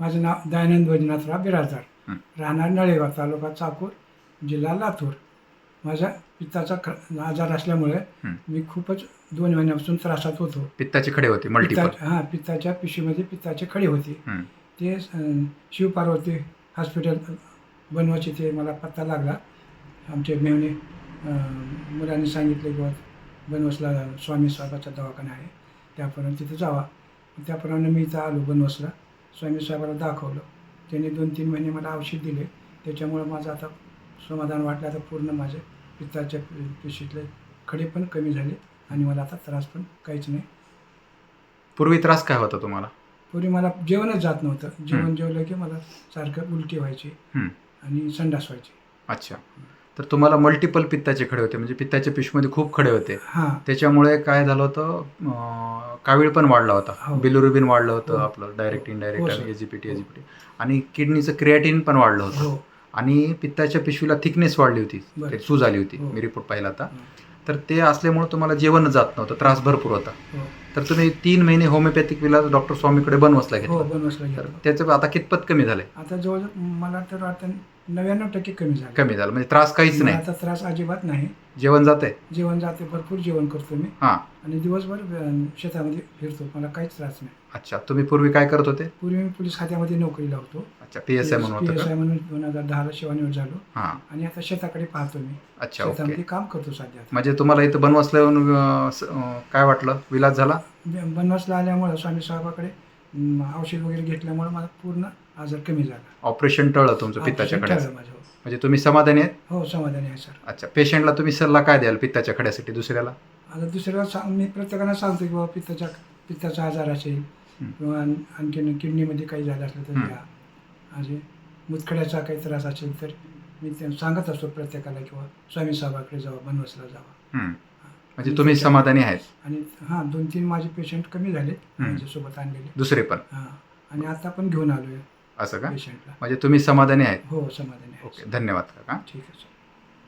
माझं नाव दयानंद वैजनाथराव बिराजदार, हं. राहणार नळेगाव, तालुका चाकूर, जिल्हा लातूर. माझा पित्ताचा आजार असल्यामुळे हं. मी खूपच 2 महिन्यापासून त्रासात होतो. पित्ताचे खडे होते मल्टिपल. पित्ताच्या पिशवीमध्ये पित्ताचे खडे होते. ते शिवपार्वती हॉस्पिटल बनवायचे ते मला पत्ता लागला. आमचे मेवणे मुलांनी सांगितले की बनवसला स्वामी साहेबाचा दवाखाना आहे, त्याप्रमाणे तिथे जावा. त्याप्रमाणे मी इथं आलो बनवसला. स्वामी साहेबाला दाखवलं. त्यांनी 2-3 महिने मला औषध दिले. त्याच्यामुळं माझं आता समाधान वाटलं. आता पूर्ण माझे पित्ताच्या पिशवीतले खडे पण कमी झाले आणि मला आता त्रास पण काहीच नाही. पूर्वी त्रास काय होता तुम्हाला? पूर्वी मला जेवणच जात नव्हतं. जेवण जेवलं की मला सारखं उलटी व्हायची आणि संडास व्हायची. अच्छा. तर तुम्हाला मल्टिपल पित्ताचे खडे होते, म्हणजे पित्ताच्या पिशवीमध्ये खूप खडे होते. हां. त्याच्यामुळे काय झालं होतं, कावीळ पण वाढला होता, हो. बिलिरुबिन वाढलं होतं, हो. आपलं डायरेक्ट हो, इनडायरेक्ट सर. आणि एजीपीटी हो. आणि किडनीचं क्रिएटिन पण वाढलं होतं. हो. आणि पित्ताच्या पिशवीला थिकनेस वाढली होती, बरं. ते सूज आली होती. हो. मी रिपोर्ट पाहिला आता. हो. तर ते असल्यामुळे तुम्हाला जेवण जात नव्हतं, त्रास भरपूर होता. हो. तर तुम्ही 3 महिने होमिओपॅथिक इलाज डॉक्टर स्वामीकडे बनवसला हो, घेतला. बनवसला तर घेतला. त्याचं आता कितपत कमी झालंय? आता जवळ मला तर वाटतं 99% कमी झालं. कमी झालं, म्हणजे त्रास काहीच मला नाही. आता त्रास अजिबात नाही. जेवण जाते? जेवण जाते, भरपूर जेवण करतो मी हां. आणि दिवसभर शेतामध्ये फिरतो. मला काहीच त्रास नाही. अच्छा. तुम्ही पूर्वी काय करत होते? पूर्वी मी पोलीस खात्यामध्ये नोकरीला होतो. अच्छा. PSI म्हणून होतं का? PSI म्हणून 2010ला सेवानिवृत्त झालो हां. आणि आता शेताकडे पाहतो मी. अच्छा. ओके. शेतामध्ये काम करतो सध्या. म्हणजे तुम्हाला इथं बनवासला येऊन काय वाटलं, विलाज झाला? बनवासला आल्यामुळं स्वामी साहेबाकडे औषध वगैरे घेतल्यामुळे मला पूर्ण आजार कमी झाला. ऑपरेशन टळलं तुमचं पित्ताच्या ऑपरेशन खड्याचं? ठरलं माझं. म्हणजे तुम्ही समाधानी आहेत? हो, समाधानी आहे सर. अच्छा. पेशंटला तुम्ही सल्ला काय द्याल पित्ताच्या खड्यासाठी दुसऱ्याला? आता दुसऱ्याला मी प्रत्येकाला सांगतो की बाबा पित्ताचा आजार असेल किंवा आणखीन किडनीमध्ये काही झालं असलं तर घ्या. आणि मुतखड्याचा काही त्रास असेल तर मी ते सांगत असतो प्रत्येकाला किंवा स्वामी साहेबाकडे जावा, बनवसला जावा. म्हणजे तुम्ही समाधानी आहेत? आणि 2-3 माझे पेशंट कमी झालेत माझ्यासोबत आणलेले. दुसरे पण? आणि आता पण घेऊन आलोय असं का? पेशंटला. म्हणजे तुम्ही समाधानी आहेत? हो, समाधानी आहे. ओके. धन्यवाद काका. ठीक आहे सर.